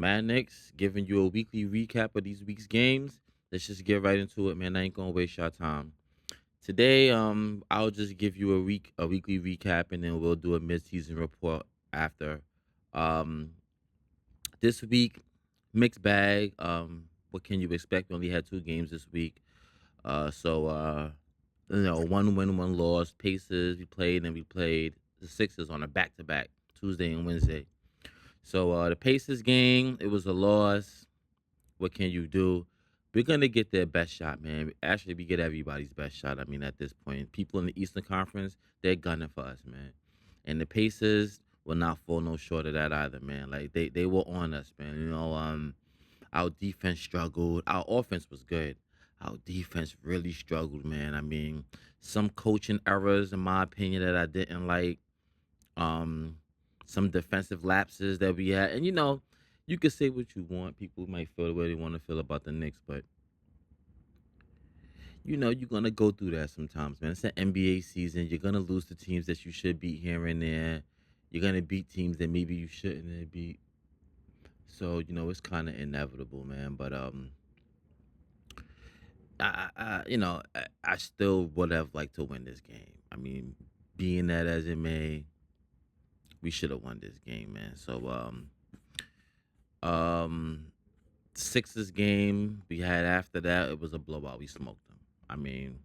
Mad Knicks, giving you a weekly recap of these week's games. Let's just get right into it, man. I ain't gonna waste your time. Today, I'll just give you a weekly recap, and then we'll do a mid-season report after. Um, this week, mixed bag. What can you expect? We only had two games this week. One win, one loss. Pacers, we played the Sixers on a back-to-back Tuesday and Wednesday. The Pacers game, it was a loss. What can you do? We're gonna get their best shot, man. Actually, we get everybody's best shot. I mean, at this point, people in the Eastern Conference, they're gunning for us, man. And the Pacers will not fall no short of that either, man. Like they were on us, man. Our defense struggled. Our offense was good. Our defense really struggled, man. I mean, some coaching errors, in my opinion, that I didn't like. Um, some defensive lapses that we had, and you can say what you want. People might feel the way they want to feel about the Knicks, but you're gonna go through that sometimes, man. It's an NBA season. You're gonna lose to teams that you should beat here and there. You're gonna beat teams that maybe you shouldn't have beat. So it's kind of inevitable, man. But I still would have liked to win this game. I mean, being that as it may, we should have won this game, man. Um, Sixers game we had after that, it was a blowout. We smoked them. I mean,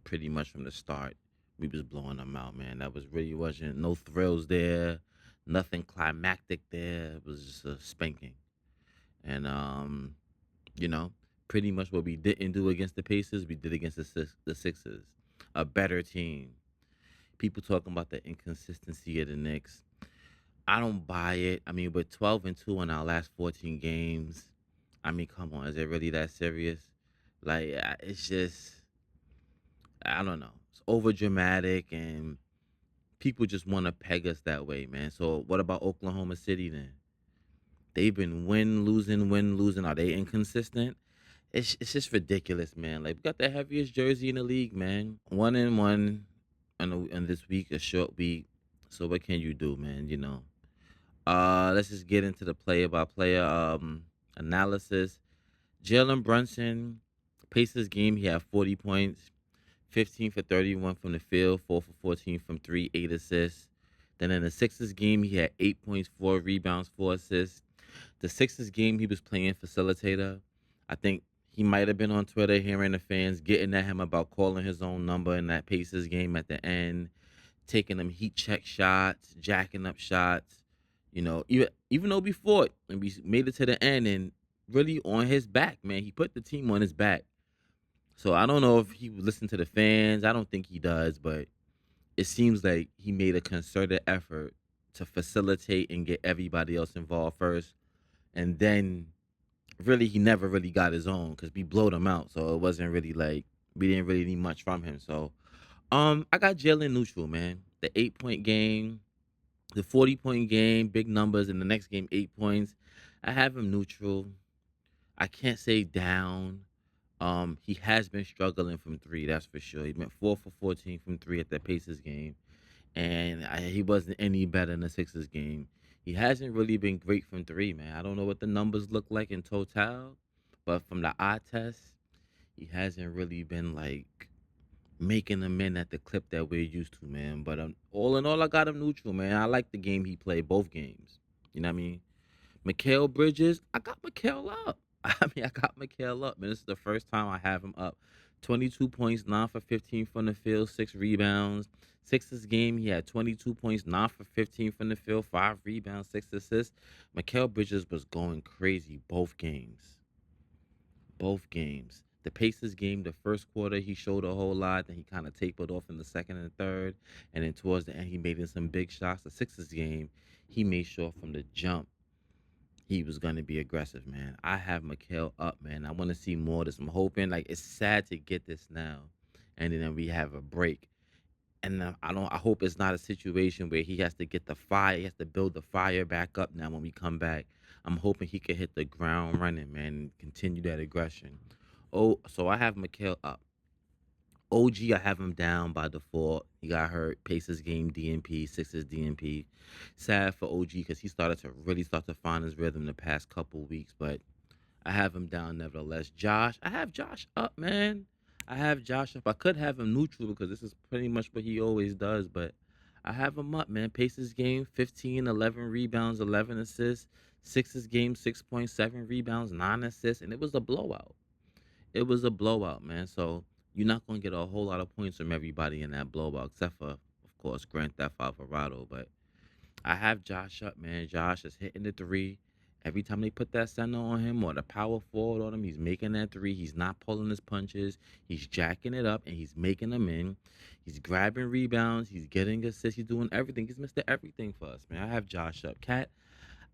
pretty much from the start, we was blowing them out, man. That was really wasn't no thrills there, nothing climactic there. It was just a spanking, and you know, pretty much what we didn't do against the Pacers, we did against the Sixers, a better team. People talking about the inconsistency of the Knicks. I don't buy it. I mean, we're 12-2 in our last 14 games. I mean, come on, is it really that serious? Like, it's just, I don't know. It's over dramatic, and people just want to peg us that way, man. So, what about Oklahoma City then? They've been win, losing. Are they inconsistent? It's just ridiculous, man. Like, we got the heaviest jersey in the league, man. 1-1 on this week, a short week. So, what can you do, man? Let's just get into the player by player analysis. Jalen Brunson, Pacers game, he had 40 points, 15 for 31 from the field, 4 for 14 from three, 8 assists. Then in the Sixers game, he had 8 points, 4 rebounds, 4 assists. The Sixers game, he was playing facilitator. I think he might have been on Twitter hearing the fans getting at him about calling his own number in that Pacers game at the end, taking them heat check shots, jacking up shots. Even though we fought and we made it to the end and really on his back, man, he put the team on his back. So I don't know if he would listen to the fans. I don't think he does, but it seems like he made a concerted effort to facilitate and get everybody else involved first. And then really he never really got his own because we blowed him out. So it wasn't really like we didn't really need much from him. So I got Jalen neutral, man. The 8 point game, the 40 point game, big numbers. In the next game, 8 points. I have him neutral. I can't say down. He has been struggling from three, that's for sure. He went 4 for 14 from three at that Pacers game, and he wasn't any better in the Sixers game. He hasn't really been great from three, man. I don't know what the numbers look like in total, but from the eye test, he hasn't really been like making them in at the clip that we're used to, man. But all in all, I got him neutral, man. I like the game he played, both games. You know what I mean? Mikal Bridges, I got Mikal up. I got Mikal up, man. This is the first time I have him up. 22 points, 9 for 15 from the field, 6 rebounds. Sixers game, he had 22 points, 9 for 15 from the field, 5 rebounds, 6 assists. Mikal Bridges was going crazy both games. Both games. The Pacers game, the first quarter, he showed a whole lot. Then he kind of tapered off in the second and third. And then towards the end, he made in some big shots. The Sixers game, he made sure from the jump he was gonna be aggressive, man. I have Mikal up, man. I want to see more of this. I'm hoping, like, it's sad to get this now, and then we have a break. And I don't. I hope it's not a situation where he has to get the fire. He has to build the fire back up now when we come back. I'm hoping he can hit the ground running, man, and continue that aggression. Oh, so I have Mikal up. OG, I have him down by default. He got hurt. Pacers game DNP, Sixers DNP. Sad for OG because he started to really start to find his rhythm the past couple weeks, but I have him down nevertheless. Josh, I have Josh up, man. I have Josh up. I could have him neutral because this is pretty much what he always does, but I have him up, man. Pacers game 15, 11 rebounds, 11 assists. Sixers game 6.7 rebounds, 9 assists, and it was a blowout. It was a blowout, man. So you're not gonna get a whole lot of points from everybody in that blowout, except for, of course, Grand Theft Alvarado. But I have Josh up, man. Josh is hitting the three. Every time they put that center on him or the power forward on him, he's making that three. He's not pulling his punches. He's jacking it up and he's making them in. He's grabbing rebounds. He's getting assists. He's doing everything. He's Mr. Everything for us, man. I have Josh up. Cat,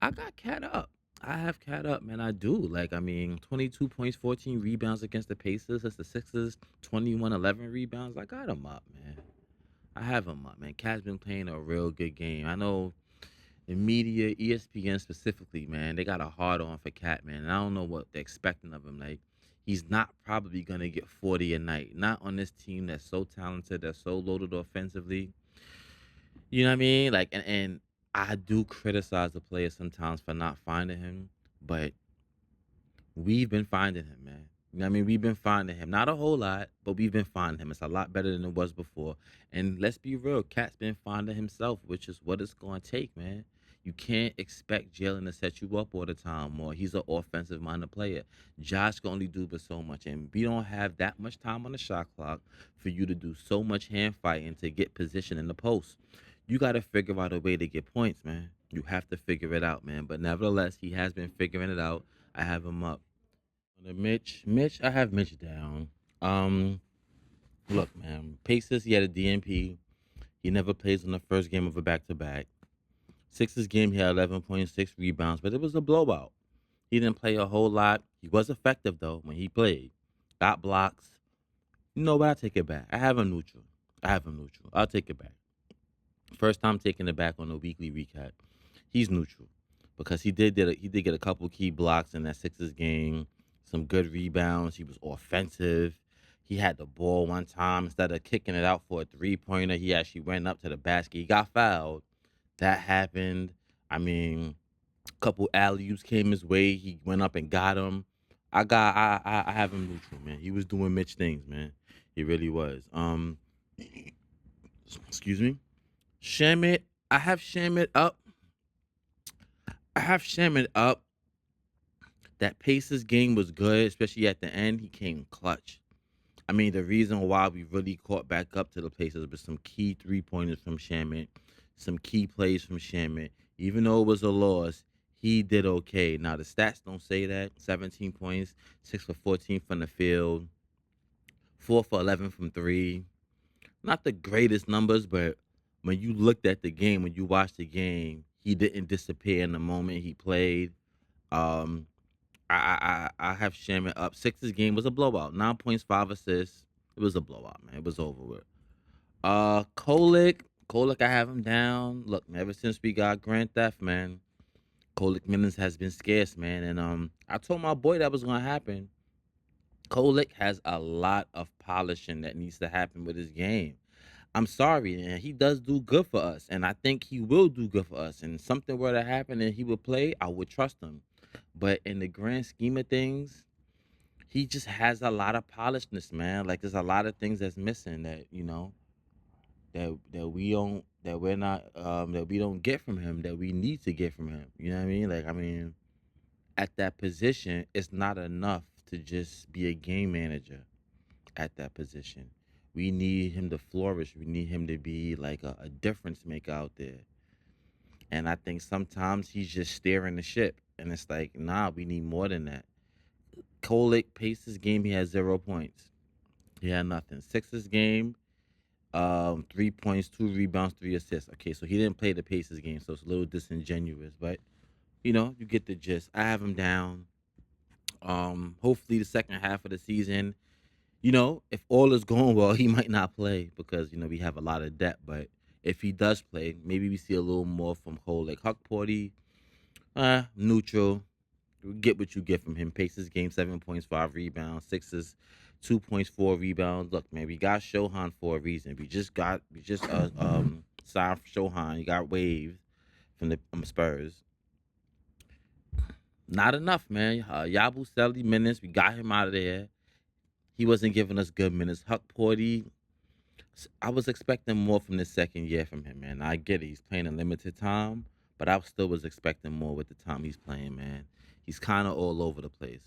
I got Cat up. I have Cat up, man. I do. Like, I mean, 22 points, 14 rebounds against the Pacers. That's the Sixers, 21, 11 rebounds. I got him up, man. I have him up, man. Cat's been playing a real good game. I know the media, ESPN specifically, man, they got a hard on for Cat, man. And I don't know what they're expecting of him. Like, he's not probably gonna get 40 a night. Not on this team that's so talented, that's so loaded offensively. You know what I mean? Like, and I do criticize the players sometimes for not finding him, but we've been finding him, man. You know what I mean? We've been finding him. Not a whole lot, but we've been finding him. It's a lot better than it was before. And let's be real, Cat's been finding himself, which is what it's going to take, man. You can't expect Jalen to set you up all the time, or he's an offensive minded player. Josh can only do but so much, and we don't have that much time on the shot clock for you to do so much hand fighting to get position in the post. You got to figure out a way to get points, man. You have to figure it out, man. But nevertheless, he has been figuring it out. I have him up. Mitch, I have Mitch down. Um, Look, man, Pacers, he had a DNP. He never plays in the first game of a back to back. Sixers game, he had 11.6 rebounds, but it was a blowout. He didn't play a whole lot. He was effective, though, when he played. Got blocks. No, but I take it back. I have him neutral. I have him neutral. I'll take it back. First time taking it back on the weekly recap. He's neutral because he did get a couple key blocks in that Sixers game, some good rebounds. He was offensive. He had the ball one time instead of kicking it out for a 3 pointer. He actually went up to the basket. He got fouled. That happened. I mean, a couple alley oops came his way. He went up and got him. I have him neutral, man. He was doing Mitch things, man. He really was. Excuse me. Shamit, I have Shamit up. I have Shamit up. That Pacers game was good, especially at the end. He came clutch. I mean, the reason why we really caught back up to the Pacers was some key 3 pointers from Shamit, some key plays from Shamit. Even though it was a loss, he did okay. Now the stats don't say that. 17 points, 6 for 14 from the field, 4 for 11 from three. Not the greatest numbers, but when you looked at the game, when you watched the game, he didn't disappear in the moment he played. Um, I have Shamit up. Sixers game was a blowout. 9 points, 5 assists. It was a blowout, man. It was over with. Kolick, I have him down. Look, man, ever since we got Grand Theft, man, Kolick minutes has been scarce, man. And I told my boy that was gonna happen. Kolick has a lot of polishing that needs to happen with his game. I'm sorry, and he does do good for us, and I think he will do good for us. And something were to happen and he would play, I would trust him. But in the grand scheme of things, he just has a lot of polishedness, man. Like there's a lot of things that's missing that that we don't that we're not that we don't get from him that we need to get from him. You know what I mean? Like I mean, at that position, it's not enough to just be a game manager at that position. We need him to flourish. We need him to be like a difference maker out there. And I think sometimes he's just steering the ship. And it's like, nah, we need more than that. Kolick paced his game, he had 0 points. He had nothing. Sixers game, 3 points, 2 rebounds, 3 assists. Okay, so he didn't play the Pacers game, so it's a little disingenuous, but you get the gist. I have him down. Hopefully the second half of the season, if all is going well, he might not play because we have a lot of depth. But if he does play, maybe we see a little more from Cole. Like Huck Porty, neutral. You get what you get from him. Pacers game, 7 points, 5 rebounds, Sixers, 2 points, 4 rebounds. Look, man, we got Shohan for a reason. We just signed for Shohan. He got waived from the Spurs. Not enough, man. Yabu Selly minutes. We got him out of there. He wasn't giving us good minutes. Huck Porty, I was expecting more from the second year from him, man. I get it. He's playing a limited time, but I still was expecting more with the time he's playing, man. He's kind of all over the place.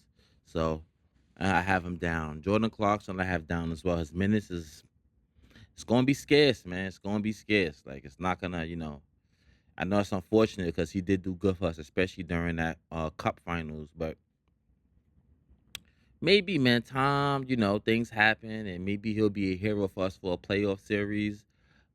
So I have him down. Jordan Clarkson, I have down as well. His minutes is it's going to be scarce, man. It's going to be scarce. Like it's not gonna, I know it's unfortunate because he did do good for us, especially during that Cup Finals. But maybe, man, Tom, things happen, and maybe he'll be a hero for us for a playoff series.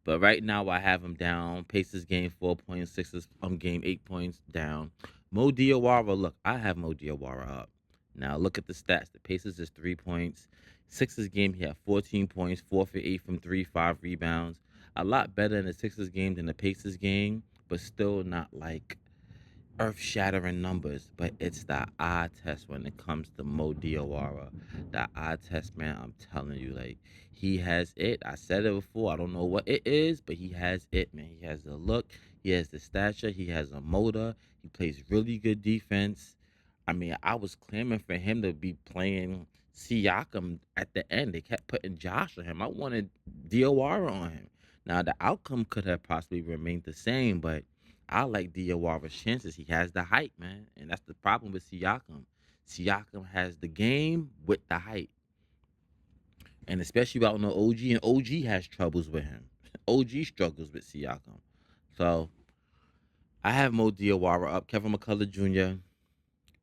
But right now, I have him down. Pacers game 4 points, Sixers game 8 points down. Mo Diawara, look, I have Mo Diawara up. Now look at the stats. The Pacers is 3 points. Sixers game, he had 14 points, 4 for 8 from three, 5 rebounds. A lot better in the Sixers game than the Pacers game, but still not like earth shattering numbers, but it's the eye test when it comes to Mo Diawara. The eye test, man, I'm telling you, like, he has it. I said it before. I don't know what it is, but he has it, man. He has the look, he has the stature, he has a motor, he plays really good defense. I mean, I was clamoring for him to be playing Siakam at the end. They kept putting Josh on him. I wanted Diawara on him. Now, the outcome could have possibly remained the same, but I like Diawara's chances. He has the height, man, and that's the problem with Siakam. Siakam has the game with the height, and especially out on the OG, and OG has troubles with him. OG struggles with Siakam, so I have Mo Diawara up. Kevin McCullough Jr.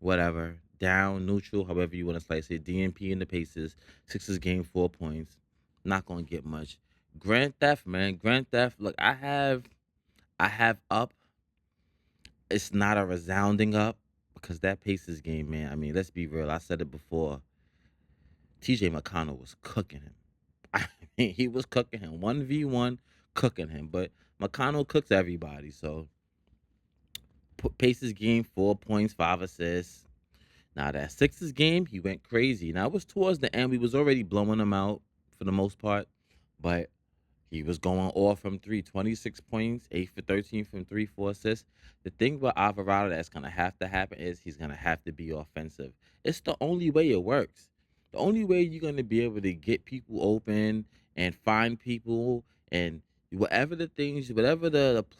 Whatever, down, neutral, however you want to slice it. DNP in the Pacers. Sixers game 4 points. Not gonna get much. Grand Theft, man. Grand Theft. Look, I have up. It's not a resounding up because that Pacers game, man. I mean, let's be real. I said it before. TJ McConnell was cooking him. I mean, he was cooking him 1v1, cooking him. But McConnell cooks everybody. So Pacers game 4 points, 5 assists. Now that Sixers game, he went crazy. Now it was towards the end. We was already blowing him out for the most part, but he was going off from three, 26 points, 8 for 13 from three, 4 assists. The thing about Alvarado that's gonna have to happen is he's gonna have to be offensive. It's the only way it works. The only way you're gonna be able to get people open and find people and whatever the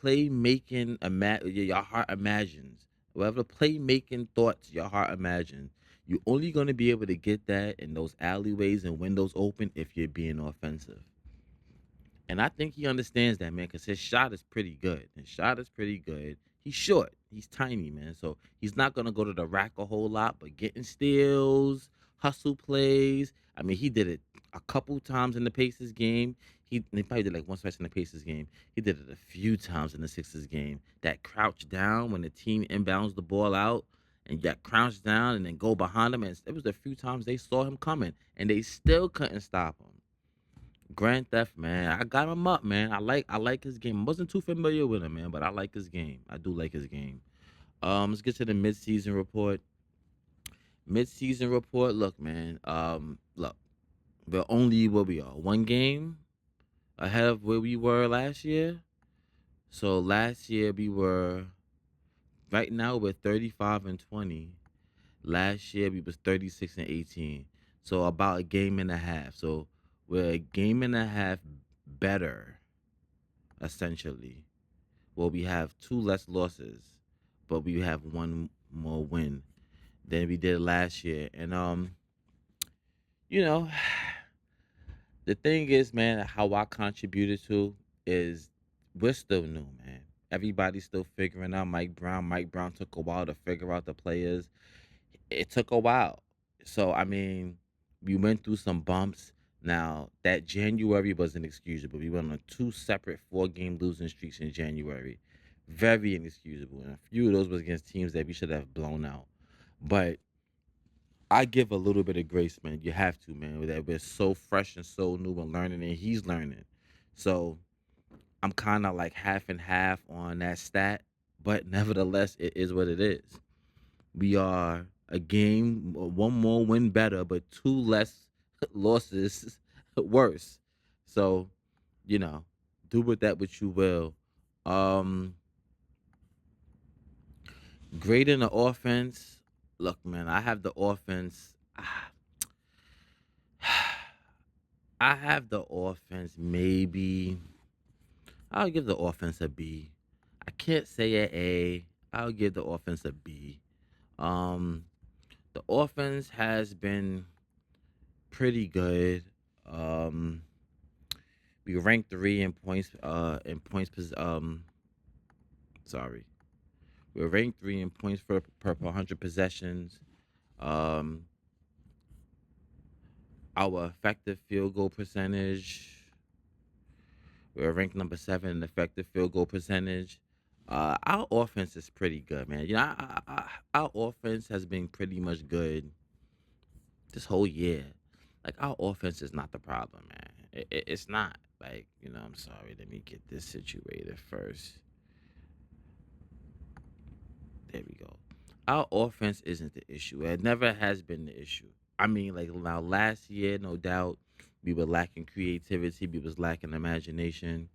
playmaking your heart imagines, whatever the playmaking thoughts your heart imagines, you're only gonna be able to get that in those alleyways and windows open if you're being offensive. And I think he understands that, man, because his shot is pretty good. His shot is pretty good. He's short. He's tiny, man. So he's not going to go to the rack a whole lot, but getting steals, hustle plays. I mean, he did it a couple times in the Pacers game. He probably did like once or twice in the Pacers game. He did it a few times in the Sixers game. That crouch down when the team inbounds the ball out and you got crouched down and then go behind him. And it was a few times they saw him coming and they still couldn't stop him. Grand Theft, man. I got him up, man. I like his game. I wasn't too familiar with him, man, but I like his game. I do like his game. Let's get to the midseason report. Midseason report. Look, man. Look, we're only where we are. One game ahead of where we were last year. So last year we were right now we're 35-20. Last year we was 36-18. So about a game and a half. So we're a game and a half better essentially. Well, we have two less losses, but we have one more win than we did last year. And you know, the thing is, man, how I contributed to is we're still new, man. Everybody's still figuring out Mike Brown. Mike Brown took a while to figure out the players. It took a while. So I mean, we went through some bumps. Now that January was inexcusable. We went on two separate 4 game losing streaks in January. Very inexcusable. And a few of those was against teams that we should have blown out. But I give a little bit of grace, man. You have to, man. That we're so fresh and so new and learning, and he's learning. So I'm kind of like half and half on that stat. But nevertheless, it is what it is. We are a game, one more win better, but two less. losses worse. So, you know, do with that what you will. Um, Grading the offense. Look, man, I have the offense. I have the offense. Maybe I'll give the offense a B. I can't say a A. I'll give the offense a B. Um, the offense has been pretty good. Um, we ranked three in points. In points. Sorry, we're ranked three in points per 100 possessions. Um, our effective field goal percentage. We're ranked number seven in effective field goal percentage. Our offense is pretty good, man. Our offense has been pretty much good this whole year. Like our offense is not the problem, man. It's not. Like I'm sorry. Let me get this situated first. There we go. Our offense isn't the issue. It never has been the issue. I mean, like now last year, no doubt, we were lacking creativity. We was lacking imagination.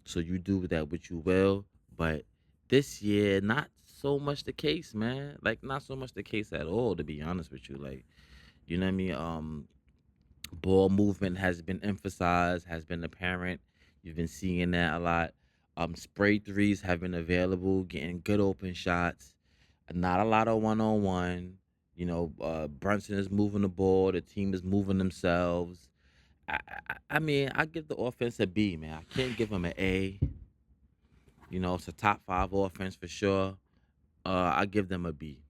So you do with that what you will. But this year, not so much the case, man. Like not so much the case at all, to be honest with you. Like you know what I mean. Ball movement has been emphasized, has been apparent. You've been seeing that a lot. Spray threes have been available, getting good open shots. Not a lot of one on one. Brunson is moving the ball. The team is moving themselves. I mean, I give the offense a B, man. I can't give them an A. It's a top five offense for sure. I give them a B.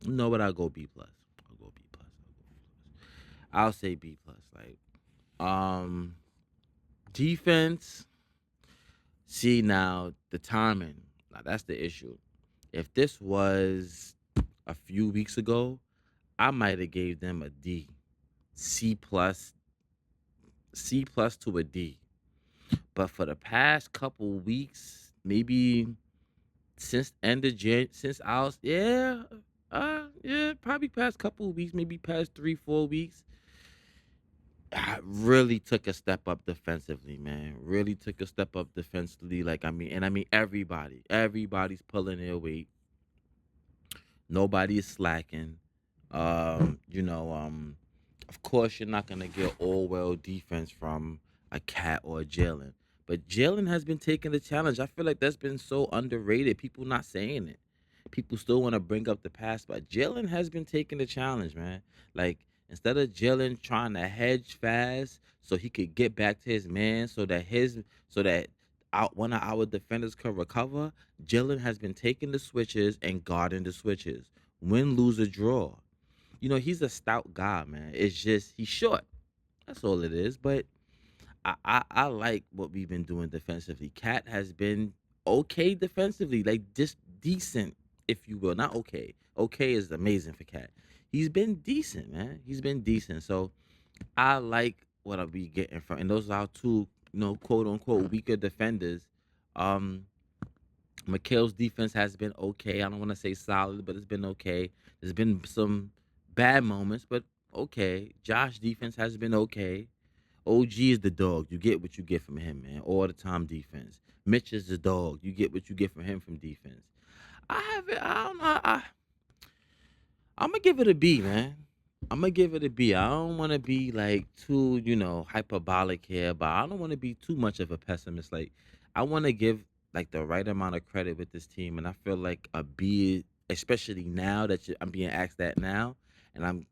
No, but I'll go B plus. I'll go B plus. I'll say B plus. Like, um, defense. See now the timing. Now that's the issue. If this was a few weeks ago, I might have gave them a D, C plus, C plus to a D. But for the past couple weeks, maybe since end of since I was yeah, probably past couple of weeks, maybe past 3 4 weeks, I really took a step up defensively, man. Really took a step up defensively. Like I mean everybody's pulling their weight. Nobody is slacking. Of course, you're not gonna get all well defense from a Cat or a Jalen, but Jalen has been taking the challenge. I feel like that's been so underrated. People not saying it. People still want to bring up the past, but Jalen has been taking the challenge, man. Like instead of Jalen trying to hedge fast so he could get back to his man, so that out one of our defenders could recover, Jalen has been taking the switches and guarding the switches. Win, lose, or draw. He's a stout guy, man. It's just he's short. That's all it is. But I like what we've been doing defensively. Cat has been okay defensively, like just decent, if you will. Not okay. Okay is amazing for Cat. He's been decent, man. He's been decent. So I like what I be getting from, and those are our two, quote unquote weaker defenders. Um, Mikhail's defense has been okay. I don't want to say solid, but it's been okay. There's been some bad moments, but okay. Josh defense has been okay. OG is the dog. You get what you get from him, man. All the time defense. Mitch is the dog. You get what you get from him from defense. I have it. I don't know. I'm gonna give it a B, man. I'm gonna give it a B. I don't want to be like too, hyperbolic here, but I don't want to be too much of a pessimist. Like, I want to give like the right amount of credit with this team, and I feel like a B, especially now that I'm being asked that now, and I'm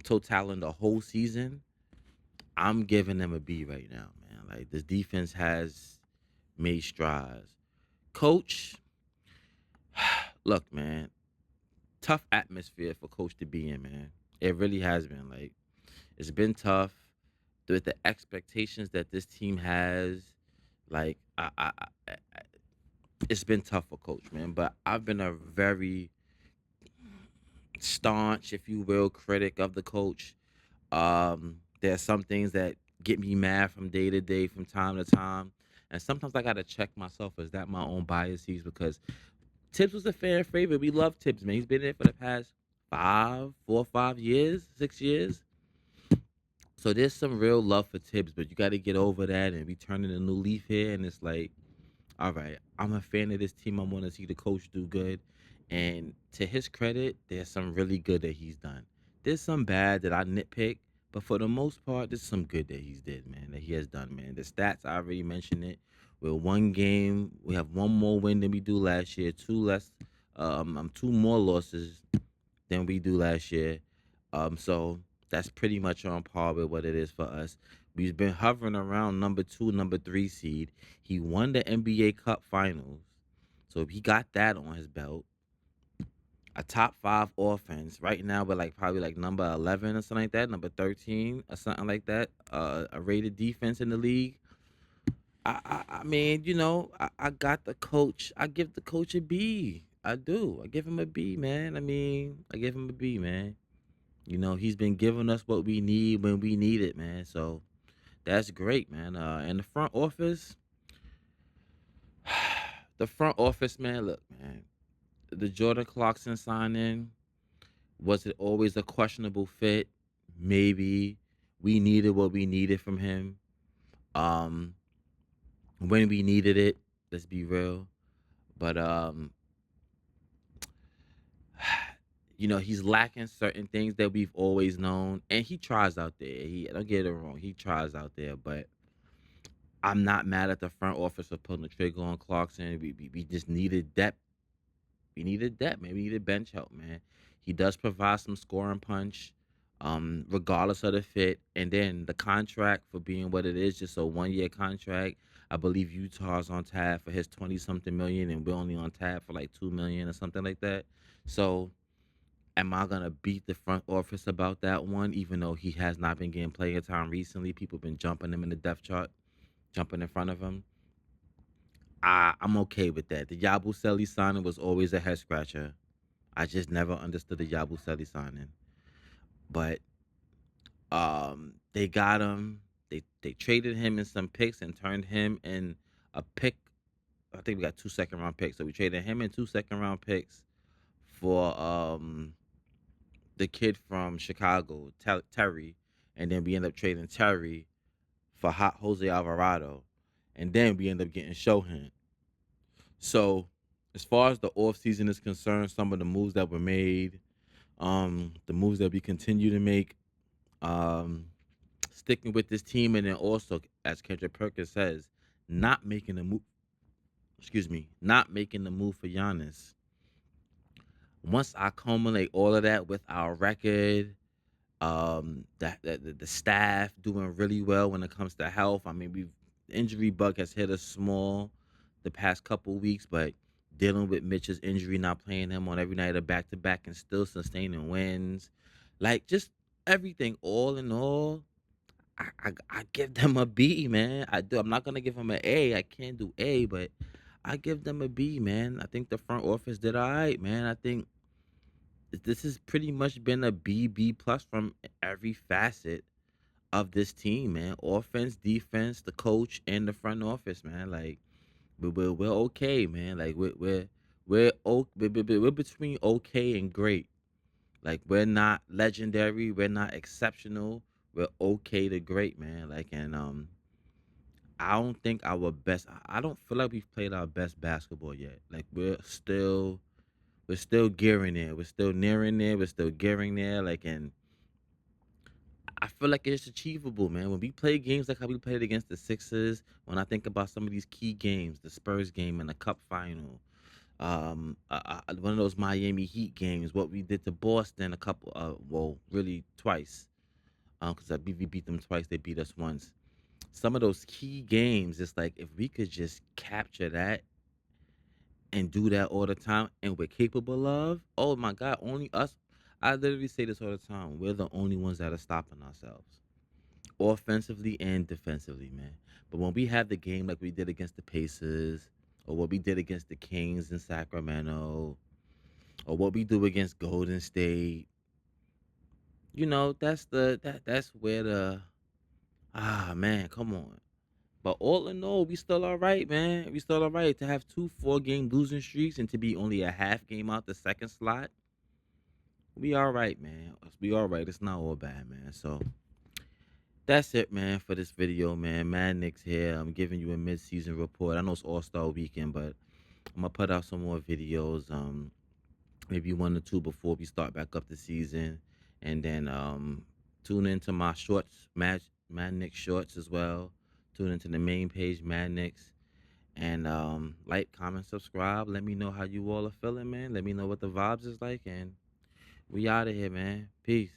totaling the whole season. I'm giving them a B right now, man. Like this defense has made strides. Coach, look, man, tough atmosphere for coach to be in, man. It really has been. Like it's been tough with the expectations that this team has. Like it's been tough for coach, man. But I've been a very staunch, if you will, critic of the coach. There's some things that get me mad from day to day, from time to time, and sometimes I gotta check myself. Is that my own biases? Because Tibbs was a fan favorite. We love Tibbs, man. He's been there for the past 5, 4, 5 years, 6 years. So there's some real love for Tibbs, but you got to get over that, and we turning a new leaf here, and it's like, all right, I'm a fan of this team. I want to see the coach do good. And to his credit, there's some really good that he's done. There's some bad that I nitpick, but for the most part, there's some good that he's did, man, that he has done, man. The stats, I already mentioned it. We're one game. We have one more win than we do last year. Two more losses than we do last year. So that's pretty much on par with what it is for us. We've been hovering around number two, number three seed. He won the NBA Cup Finals, so he got that on his belt. A top five offense right now, we're like probably like number 11 or something like that, number 13 or something like that. A rated defense in the league. I mean, I got the coach. I give the coach a B. I do. I give him a B, man. I mean, I give him a B, man. He's been giving us what we need when we need it, man. So that's great, man. And the front office, man. Look, man. The Jordan Clarkson signing, was it always a questionable fit? Maybe. We needed what we needed from him. Um, when we needed it. Let's be real. But he's lacking certain things that we've always known, and he tries out there. He Don't get it wrong, he tries out there, but I'm not mad at the front office for pulling the trigger on Clarkson. We just needed depth. We needed depth, man. We needed bench help, man. He does provide some scoring punch, regardless of the fit. And then the contract for being what it is, just a 1 year contract. I believe Utah's on tap for his 20 something million, and we're only on tap for like 2 million or something like that. So am I gonna beat the front office about that one, even though he has not been getting playing time recently? People been jumping him in the depth chart, jumping in front of him. I'm okay with that. The Yabusele signing was always a head scratcher. I just never understood the Yabusele signing. But they got him. They traded him in some picks and turned him in a pick. I think we got 2 second round picks. So we traded him in 2 second round picks for the kid from Chicago, Terry, and then we end up trading Terry for Hot Jose Alvarado, and then we end up getting Shohan. So, as far as the offseason is concerned, some of the moves that were made, the moves that we continue to make, um, sticking with this team, and then also, as Kendrick Perkins says, not making the move. Excuse me, not making the move for Giannis. Once I culminate all of that with our record, the staff doing really well when it comes to health. I mean, we've injury bug has hit us small the past couple weeks, but dealing with Mitch's injury, not playing him on every night of back to back, and still sustaining wins, like just everything. All in all, I give them a B, man. I do. I'm not gonna give them an A. I can't do A, but I give them a B, man. I think the front office did all right, man. I think this has pretty much been a B plus from every facet of this team, man. Offense, defense, the coach, and the front office, man. Like we're okay, man. Like we're between okay and great. Like we're not legendary, we're not exceptional. We're okay to great, man. Like and I don't think our best. I don't feel like we've played our best basketball yet. Like we're still gearing there. We're still nearing there. We're still gearing there. Like, and I feel like it's achievable, man. When we play games like how we played against the Sixers, when I think about some of these key games, the Spurs game and the Cup final, one of those Miami Heat games, what we did to Boston a couple, well, really twice, because we beat them twice, they beat us once. Some of those key games, it's like if we could just capture that and do that all the time and we're capable of, oh my God, only us. I literally say this all the time. We're the only ones that are stopping ourselves, offensively and defensively, man. But when we have the game like we did against the Pacers, or what we did against the Kings in Sacramento, or what we do against Golden State, that's where the man, come on. But all in all, we still all right, man. We still all right to have 2 4 game losing streaks and to be only a half game out the second slot. We all right, man. We all right. It's not all bad, man. So That's it, man, for this video, man. Mad Knicks here. I'm giving you a mid-season report. I know it's All-Star Weekend, but I'm gonna put out some more videos. Maybe one or two before we start back up the season, and then tune into my shorts, Mad Knicks shorts as well. Tune into the main page, Mad Knicks, and like, comment, subscribe. Let me know how you all are feeling, man. Let me know what the vibes is like, and we out of here, man. Peace.